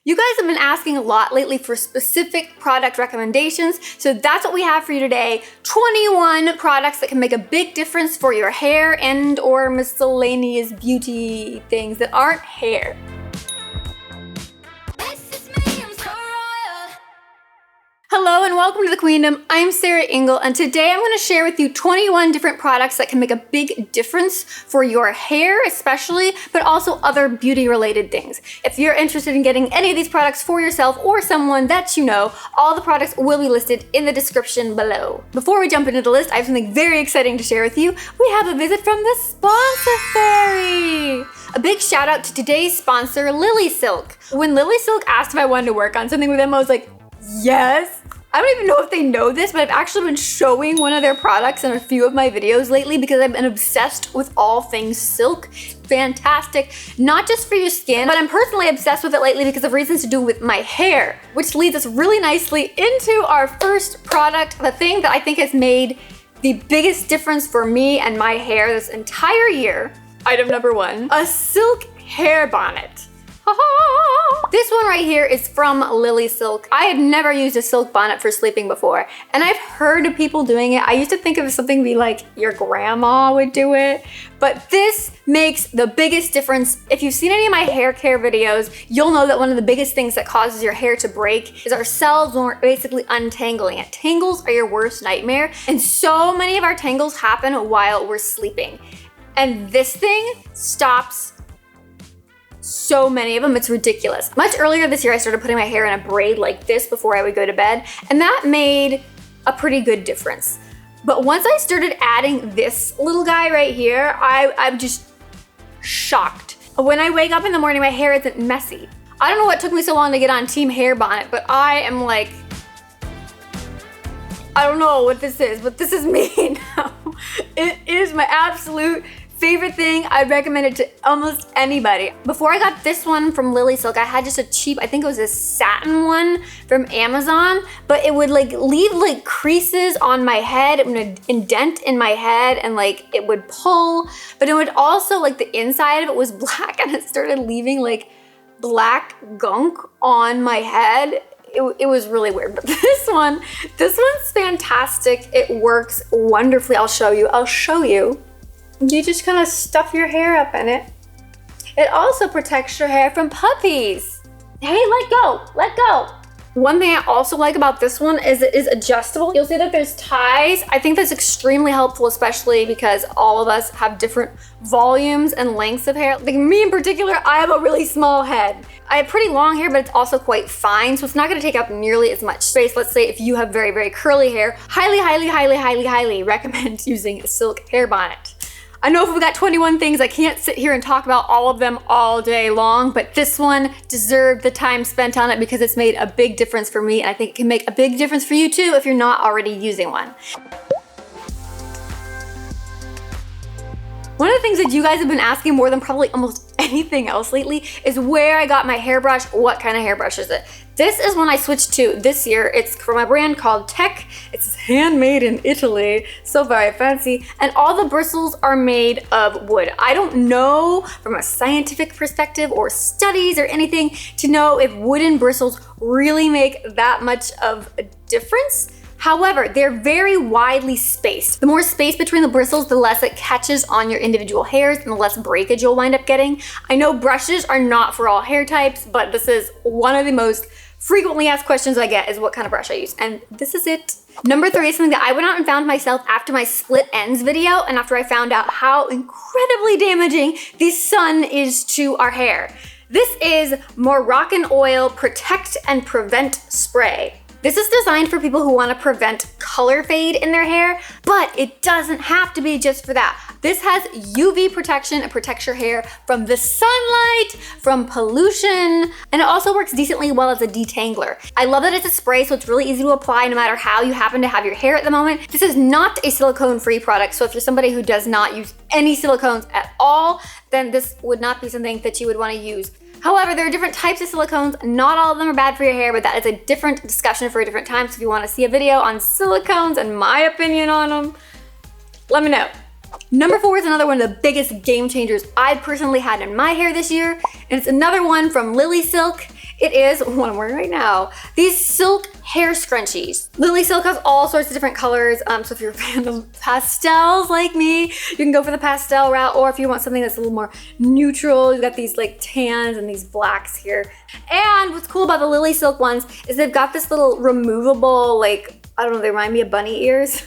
You guys have been asking a lot lately for specific product recommendations, so that's what we have for you today. 21 products that can make a big difference for your hair and or miscellaneous beauty things that aren't hair. Hello and welcome to the Queendom. I'm Sarah Engel, and today I'm going to share with you 21 different products that can make a big difference for your hair especially, but also other beauty related things. If you're interested in getting any of these products for yourself or someone that you know, all the products will be listed in the description below. Before we jump into the list, I have something very exciting to share with you. We have a visit from the sponsor fairy. A big shout out to today's sponsor, LILYSILK. When LILYSILK asked if I wanted to work on something with them, I was like, yes. I don't even know if they know this, but I've actually been showing one of their products in a few of my videos lately because I've been obsessed with all things silk. Fantastic, not just for your skin, but I'm personally obsessed with it lately because of reasons to do with my hair, which leads us really nicely into our first product, the thing that I think has made the biggest difference for me and my hair this entire year. Item number one, a silk hair bonnet. This one right here is from LILYSILK. I had never used a silk bonnet for sleeping before, and I've heard of people doing it. I used to think of something be like your grandma would do it, but this makes the biggest difference. If you've seen any of my hair care videos, you'll know that one of the biggest things that causes your hair to break is ourselves when we're basically untangling it. Tangles are your worst nightmare, and so many of our tangles happen while we're sleeping. And this thing stops so many of them, it's ridiculous. Much earlier this year, I started putting my hair in a braid like this before I would go to bed, and that made a pretty good difference. But once I started adding this little guy right here, I'm just shocked. When I wake up in the morning, my hair isn't messy. I don't know what took me so long to get on Team Hair Bonnet, but I am like, I don't know what this is, but this is me now. It is my absolute favorite thing. I'd recommend it to almost anybody. Before I got this one from LILYSILK, I had just a cheap, I think it was a satin one from Amazon, but it would like leave like creases on my head. It would indent in my head and like it would pull, but it would also like the inside of it was black and it started leaving like black gunk on my head. It was really weird, but this one's fantastic. It works wonderfully. I'll show you. You just kind of stuff your hair up in it. It also protects your hair from puppies. Hey, let go. One thing I also like about this one is it is adjustable. You'll see that there's ties. I think that's extremely helpful, especially because all of us have different volumes and lengths of hair. Like me in particular, I have a really small head. I have pretty long hair, but it's also quite fine, so it's not gonna take up nearly as much space. Let's say if you have very, very curly hair, highly recommend using a silk hair bonnet. I know if we've got 21 things, I can't sit here and talk about all of them all day long, but this one deserved the time spent on it because it's made a big difference for me, and I think it can make a big difference for you too if you're not already using one. One of the things that you guys have been asking more than probably almost anything else lately is where I got my hairbrush, what kind of hairbrush is it? This is one I switched to this year. It's from a brand called Tech. It's handmade in Italy, so very fancy. And all the bristles are made of wood. I don't know from a scientific perspective or studies or anything to know if wooden bristles really make that much of a difference. However, they're very widely spaced. The more space between the bristles, the less it catches on your individual hairs and the less breakage you'll wind up getting. I know brushes are not for all hair types, but this is one of the most frequently asked questions I get is what kind of brush I use, and this is it. Number 3 is something that I went out and found myself after my split ends video and after I found out how incredibly damaging the sun is to our hair. This is Moroccan Oil Protect and Prevent Spray. This is designed for people who want to prevent color fade in their hair, but it doesn't have to be just for that. This has UV protection. It protects your hair from the sunlight, from pollution, and it also works decently well as a detangler. I love that it's a spray, so it's really easy to apply no matter how you happen to have your hair at the moment. This is not a silicone-free product, so if you're somebody who does not use any silicones at all, then this would not be something that you would want to use. However, there are different types of silicones. Not all of them are bad for your hair, but that is a different discussion for a different time. So if you want to see a video on silicones and my opinion on them, let me know. Number 4 is another one of the biggest game changers I've personally had in my hair this year, and it's another one from LILYSILK. It is what I'm wearing right now. These silk hair scrunchies. LILYSILK has all sorts of different colors. So if you're a fan of pastels like me, you can go for the pastel route, or if you want something that's a little more neutral, you've got these like tans and these blacks here. And what's cool about the LILYSILK ones is they've got this little removable, like, I don't know, they remind me of bunny ears.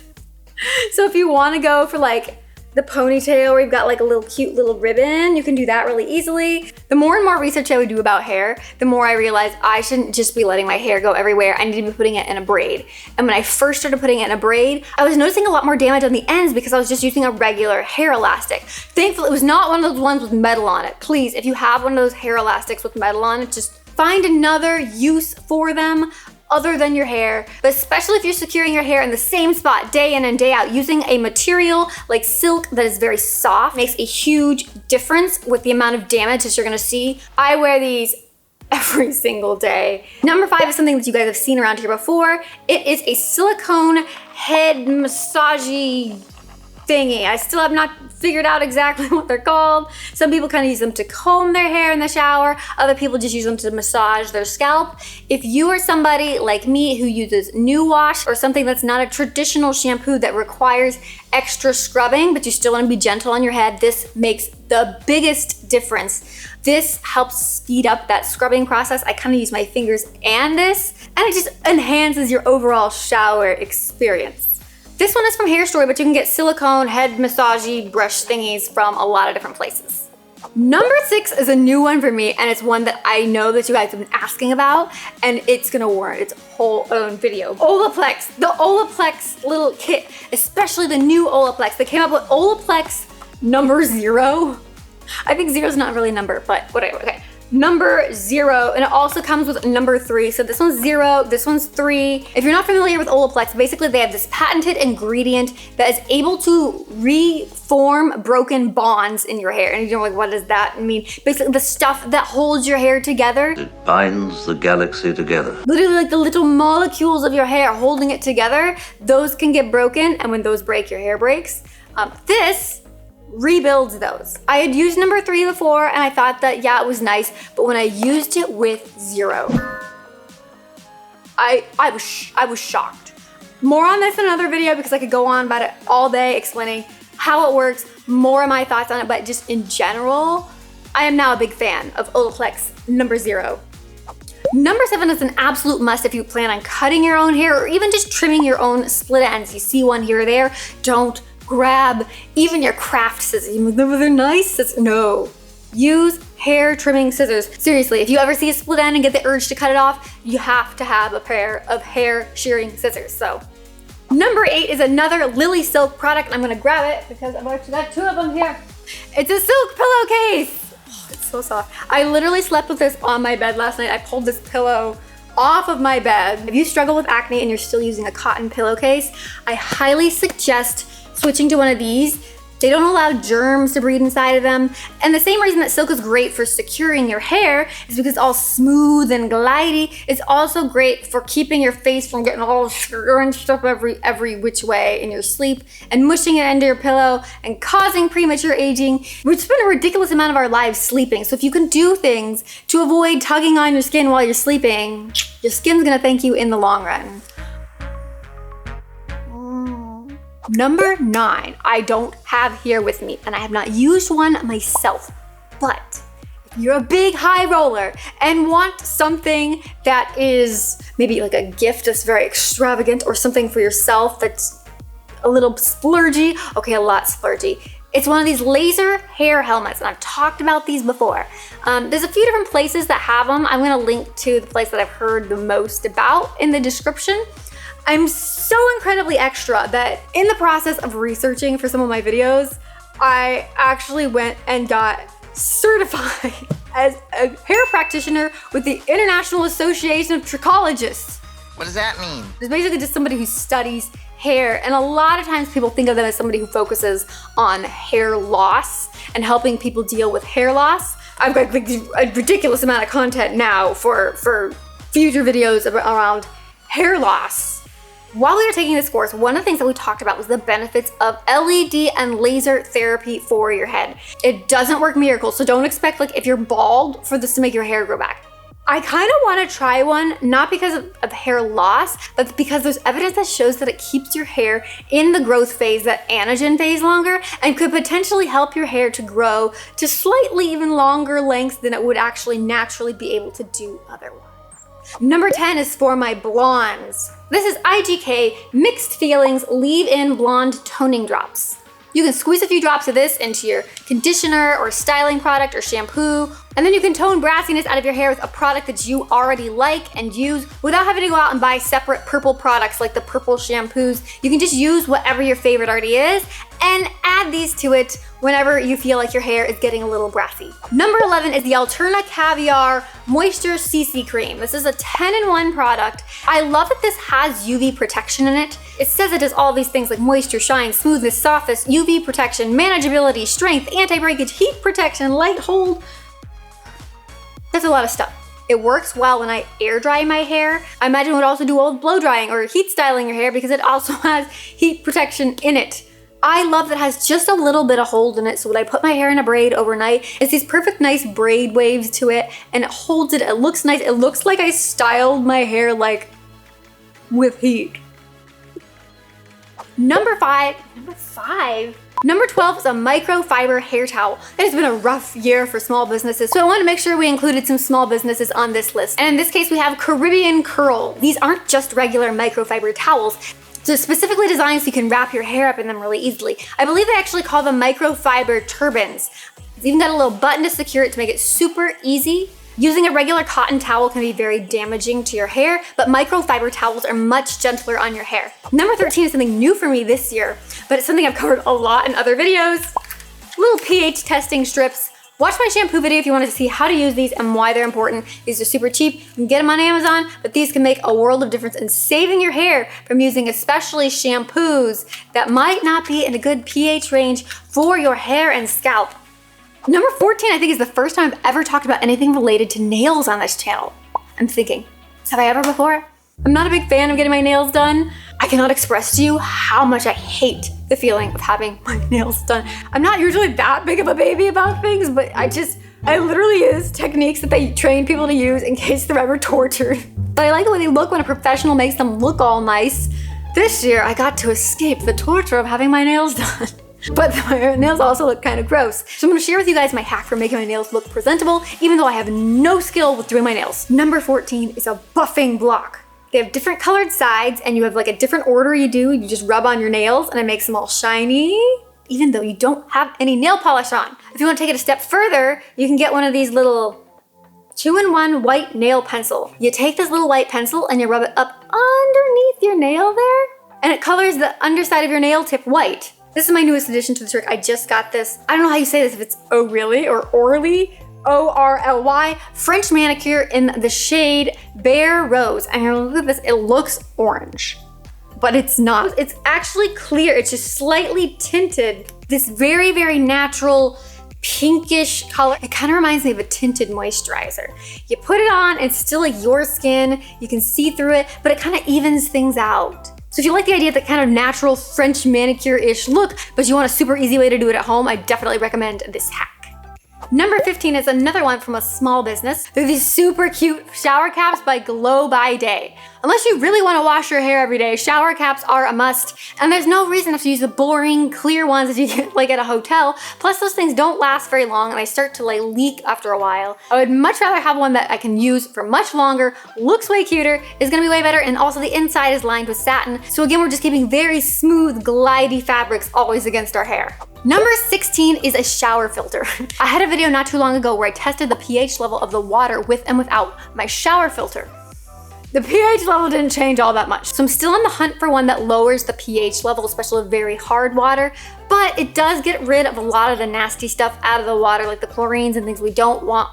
So if you want to go for like the ponytail where you've got like a little cute little ribbon, you can do that really easily. The more and more research I would do about hair, the more I realized I shouldn't just be letting my hair go everywhere. I need to be putting it in a braid. And when I first started putting it in a braid, I was noticing a lot more damage on the ends because I was just using a regular hair elastic. Thankfully, it was not one of those ones with metal on it. Please, if you have one of those hair elastics with metal on it, just find another use for them other than your hair, but especially if you're securing your hair in the same spot day in and day out. Using a material like silk that is very soft makes a huge difference with the amount of damage that you're gonna see. I wear these every single day. Number 5 is something that you guys have seen around here before. It is a silicone head massagey thingy. I still have not figured out exactly what they're called. Some people kind of use them to comb their hair in the shower. Other people just use them to massage their scalp. If you are somebody like me who uses New Wash or something that's not a traditional shampoo that requires extra scrubbing, but you still want to be gentle on your head, this makes the biggest difference. This helps speed up that scrubbing process. I kind of use my fingers and this, and it just enhances your overall shower experience. This one is from Hair Story, but you can get silicone head massagey brush thingies from a lot of different places. Number 6 is a new one for me, and it's one that I know that you guys have been asking about, and it's gonna warrant its whole own video. Olaplex, the Olaplex little kit, especially the new Olaplex. They came up with Olaplex number 0. I think 0 is not really a number, but whatever, okay. Number 0, and it also comes with number 3. So this one's 0, this one's 3. If you're not familiar with Olaplex, basically they have this patented ingredient that is able to reform broken bonds in your hair. And you're like, what does that mean? Basically the stuff that holds your hair together. It binds the galaxy together. Literally like the little molecules of your hair holding it together, those can get broken, and when those break, your hair breaks. This rebuilds those. I had used number 3 before, and I thought that, yeah, it was nice, but when I used it with 0, I was shocked. More on this in another video because I could go on about it all day explaining how it works, more of my thoughts on it, but just in general, I am now a big fan of Olaplex number 0. Number 7 is an absolute must if you plan on cutting your own hair or even just trimming your own split ends. You see one here or there, don't grab even your craft scissors. They're nice. No. Use hair trimming scissors. Seriously, if you ever see a split end and get the urge to cut it off, you have to have a pair of hair shearing scissors. So, number 8 is another LILYSILK product. I'm gonna grab it because I've actually got 2 of them here. It's a silk pillowcase. Oh, it's so soft. I literally slept with this on my bed last night. I pulled this pillow off of my bed. If you struggle with acne and you're still using a cotton pillowcase, I highly suggest switching to one of these. They don't allow germs to breed inside of them. And the same reason that silk is great for securing your hair is because it's all smooth and glidey. It's also great for keeping your face from getting all scrunched up every which way in your sleep and mushing it into your pillow and causing premature aging. We spend a ridiculous amount of our lives sleeping. So if you can do things to avoid tugging on your skin while you're sleeping, your skin's gonna thank you in the long run. Number 9, I don't have here with me, and I have not used one myself, but if you're a big high roller and want something that is maybe like a gift that's very extravagant or something for yourself that's a little splurgy, okay, a lot splurgy, it's one of these laser hair helmets, and I've talked about these before. There's a few different places that have them. I'm gonna link to the place that I've heard the most about in the description. I'm so incredibly extra that in the process of researching for some of my videos, I actually went and got certified as a hair practitioner with the International Association of Trichologists. What does that mean? It's basically just somebody who studies hair, and a lot of times people think of them as somebody who focuses on hair loss and helping people deal with hair loss. I've got like a ridiculous amount of content now for future videos around hair loss. While we were taking this course, one of the things that we talked about was the benefits of LED and laser therapy for your head. It doesn't work miracles, so don't expect like if you're bald for this to make your hair grow back. I kind of want to try one, not because of hair loss, but because there's evidence that shows that it keeps your hair in the growth phase, that anagen phase, longer, and could potentially help your hair to grow to slightly even longer lengths than it would actually naturally be able to do otherwise. Number 10 is for my blondes. This is IGK Mixed Feelings Leave-In Blonde Toning Drops. You can squeeze a few drops of this into your conditioner or styling product or shampoo, and then you can tone brassiness out of your hair with a product that you already like and use without having to go out and buy separate purple products like the purple shampoos. You can just use whatever your favorite already is and add these to it whenever you feel like your hair is getting a little brassy. Number 11 is the Alterna Caviar Moisture CC Cream. This is a 10-in-1 product. I love that this has UV protection in it. It says it does all these things like moisture, shine, smoothness, softness, UV protection, manageability, strength, anti-breakage, heat protection, light hold. That's a lot of stuff. It works well when I air dry my hair. I imagine it would also do all blow drying or heat styling your hair because it also has heat protection in it. I love that it has just a little bit of hold in it, so when I put my hair in a braid overnight, it's these perfect nice braid waves to it, and it holds it, it looks nice. It looks like I styled my hair like with heat. Number 12 is a microfiber hair towel. It has been a rough year for small businesses, so I wanted to make sure we included some small businesses on this list. And in this case, we have Caribbean Curl. These aren't just regular microfiber towels. So specifically designed so you can wrap your hair up in them really easily. I believe they actually call them microfiber turbans. It's even got a little button to secure it to make it super easy. Using a regular cotton towel can be very damaging to your hair, but microfiber towels are much gentler on your hair. Number 13 is something new for me this year, but it's something I've covered a lot in other videos. Little pH testing strips. Watch my shampoo video if you want to see how to use these and why they're important. These are super cheap. You can get them on Amazon, but these can make a world of difference in saving your hair from using especially shampoos that might not be in a good pH range for your hair and scalp. Number 14, I think, is the first time I've ever talked about anything related to nails on this channel. I'm thinking, have I ever before? I'm not a big fan of getting my nails done. I cannot express to you how much I hate the feeling of having my nails done. I'm not usually that big of a baby about things, but I literally use techniques that they train people to use in case they're ever tortured. But I like the way they look when a professional makes them look all nice. This year, I got to escape the torture of having my nails done. But my nails also look kind of gross. So I'm gonna share with you guys my hack for making my nails look presentable, even though I have no skill with doing my nails. Number 14 is a buffing block. They have different colored sides, and you have like a different order you do. You just rub on your nails and it makes them all shiny, even though you don't have any nail polish on. If you want to take it a step further, you can get one of these little 2-in-1 white nail pencil. You take this little white pencil and you rub it up underneath your nail there, and it colors the underside of your nail tip white. This is my newest addition to the trick. I just got this. I don't know how you say this, if it's O'Reilly or Orly. O-R-L-Y, French manicure in the shade Bare Rose. And you're look at this, it looks orange, but it's not. It's actually clear, it's just slightly tinted. This very, very natural pinkish color. It kind of reminds me of a tinted moisturizer. You put it on, it's still like your skin, you can see through it, but it kind of evens things out. So if you like the idea of that kind of natural French manicure-ish look, but you want a super easy way to do it at home, I definitely recommend this hack. Number 15 is another one from a small business. They're these super cute shower caps by Glow by Daye. Unless you really want to wash your hair every day, shower caps are a must, and there's no reason to use the boring, clear ones that you get like at a hotel. Plus those things don't last very long and they start to like leak after a while. I would much rather have one that I can use for much longer, looks way cuter, is gonna be way better, and also the inside is lined with satin. So again, we're just keeping very smooth, glidey fabrics always against our hair. Number 16 is a shower filter. I had a video not too long ago where I tested the pH level of the water with and without my shower filter. The pH level didn't change all that much. So I'm still on the hunt for one that lowers the pH level, especially with very hard water, but it does get rid of a lot of the nasty stuff out of the water, like the chlorines and things we don't want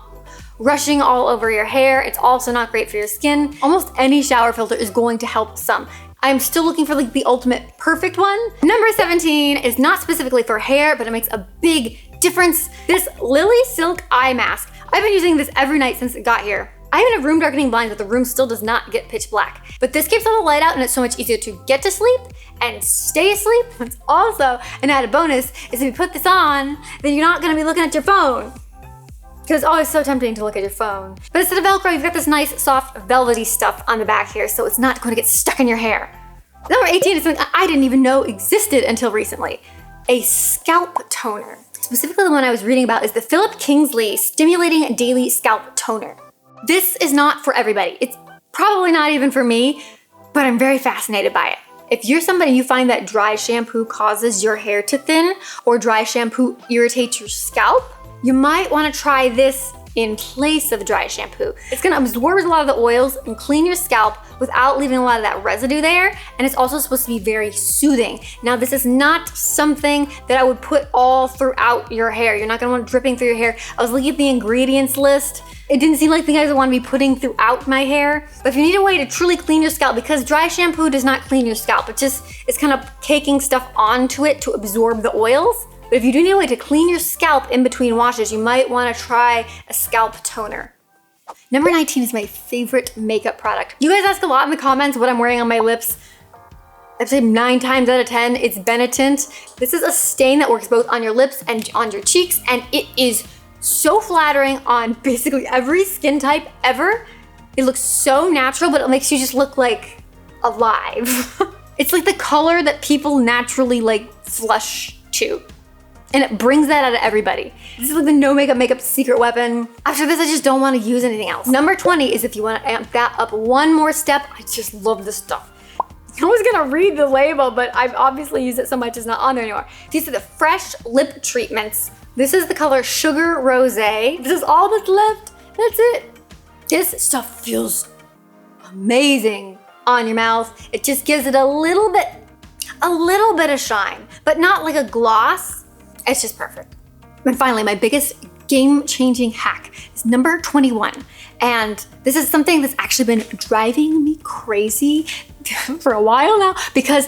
rushing all over your hair. It's also not great for your skin. Almost any shower filter is going to help some. I'm still looking for like the ultimate perfect one. Number 17 is not specifically for hair, but it makes a big difference. This LILYSILK eye mask. I've been using this every night since it got here. I'm in a room darkening blind, but the room still does not get pitch black. But this keeps all the light out and it's so much easier to get to sleep and stay asleep. It's also an added bonus is if you put this on, then you're not gonna be looking at your phone. Because it's always so tempting to look at your phone. But instead of Velcro, you've got this nice, soft, velvety stuff on the back here, so it's not going to get stuck in your hair. Number 18 is something I didn't even know existed until recently. A scalp toner. Specifically the one I was reading about is the Kingsley Stimulating Daily Scalp Toner. This is not for everybody. It's probably not even for me, but I'm very fascinated by it. If you're somebody you find that dry shampoo causes your hair to thin or dry shampoo irritates your scalp, you might want to try this in place of dry shampoo. It's gonna absorb a lot of the oils and clean your scalp without leaving a lot of that residue there, and it's also supposed to be very soothing. Now, this is not something that I would put all throughout your hair. You're not gonna want it dripping through your hair. I was looking at the ingredients list. It didn't seem like things I want to be putting throughout my hair. But if you need a way to truly clean your scalp, because dry shampoo does not clean your scalp, it's kind of caking stuff onto it to absorb the oils. But if you do need a way to clean your scalp in between washes, you might want to try a scalp toner. Number 19 is my favorite makeup product. You guys ask a lot in the comments what I'm wearing on my lips. I'd say 9 times out of 10, it's Benetint. This is a stain that works both on your lips and on your cheeks, and it is so flattering on basically every skin type ever. It looks so natural, but it makes you just look like alive. It's like the color that people naturally like flush to. And it brings that out of everybody. This is like the no makeup secret weapon. After this, I just don't want to use anything else. Number 20 is if you want to amp that up one more step. I just love this stuff. I was gonna read the label, but I've obviously used it so much it's not on there anymore. These are the Fresh Lip Treatments. This is the color Sugar Rosé. This is all that's left. That's it. This stuff feels amazing on your mouth. It just gives it a little bit of shine, but not like a gloss. It's just perfect. And finally, my biggest game-changing hack is number 21. And this is something that's actually been driving me crazy for a while now because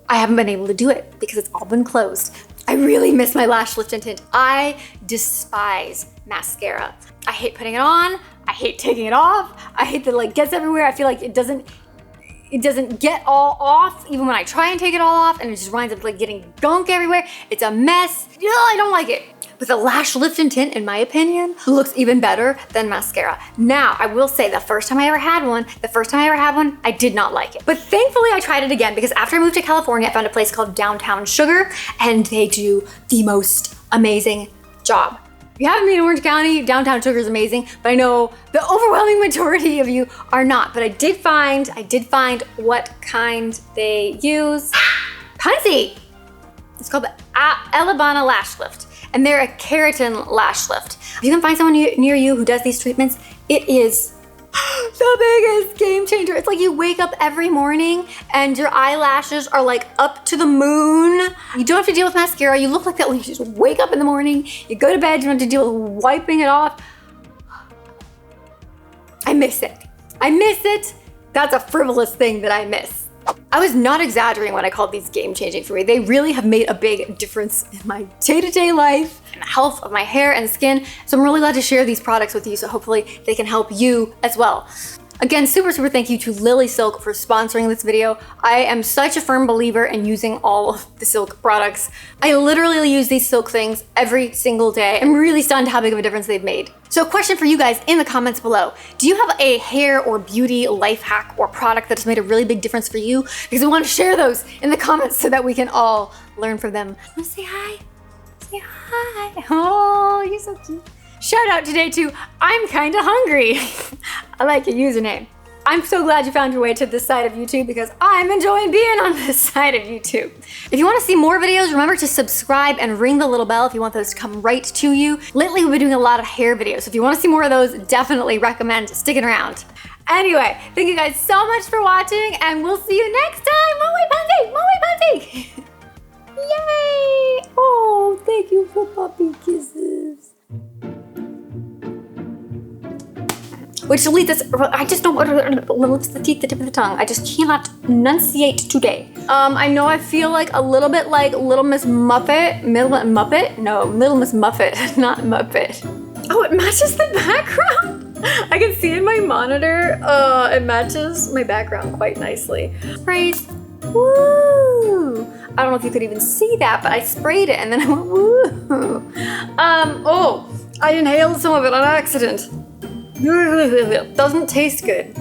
I haven't been able to do it because it's all been closed. I really miss my Lash Lift Tint. I despise mascara. I hate putting it on. I hate taking it off. I hate that it like gets everywhere. I feel like it doesn't get all off even when I try and take it all off, and it just winds up like getting gunk everywhere. It's a mess. Ugh, I don't like it. But the Lash Lift Tint, in my opinion, looks even better than mascara. Now, I will say the first time I ever had one, I did not like it. But thankfully I tried it again because after I moved to California, I found a place called Downtown Sugar, and they do the most amazing job. If you haven't been in Orange County, Downtown Sugar is amazing, but I know the overwhelming majority of you are not. But I did find what kind they use. Pansy! It's called the Alabama Lash Lift, and they're a keratin lash lift. If you can find someone near you who does these treatments, it is the biggest game changer. It's like you wake up every morning and your eyelashes are like up to the moon. You don't have to deal with mascara. You look like that when you just wake up in the morning. You go to bed, you don't have to deal with wiping it off. I miss it. That's a frivolous thing that I miss. I was not exaggerating when I called these game-changing for me. They really have made a big difference in my day-to-day life and the health of my hair and skin. So I'm really glad to share these products with you, so hopefully they can help you as well. Again, super thank you to LILYSILK for sponsoring this video. I am such a firm believer in using all of the Silk products. I literally use these Silk things every single day. I'm really stunned how big of a difference they've made. So a question for you guys in the comments below. Do you have a hair or beauty life hack or product that has made a really big difference for you? Because we want to share those in the comments so that we can all learn from them. Want to say hi? Say hi. Oh, you're so cute. Shout out today to I'm Kinda Hungry. I like your username. I'm so glad you found your way to this side of YouTube because I'm enjoying being on this side of YouTube. If you want to see more videos, remember to subscribe and ring the little bell if you want those to come right to you. Lately, we've been doing a lot of hair videos, so if you want to see more of those, definitely recommend sticking around. Anyway, thank you guys so much for watching, and we'll see you next time. Pansy! Yay! Oh, thank you for puppy kisses. Which delete this, I just don't want to lift the teeth, the tip of the tongue. I just cannot enunciate today. I know I feel like a little bit like Little Miss Muppet, Little Miss Muffet, not Muppet. Oh, it matches the background. I can see in my monitor, it matches my background quite nicely. Sprays, woo! I don't know if you could even see that, but I sprayed it and then I went woo. I inhaled some of it on accident. Doesn't taste good.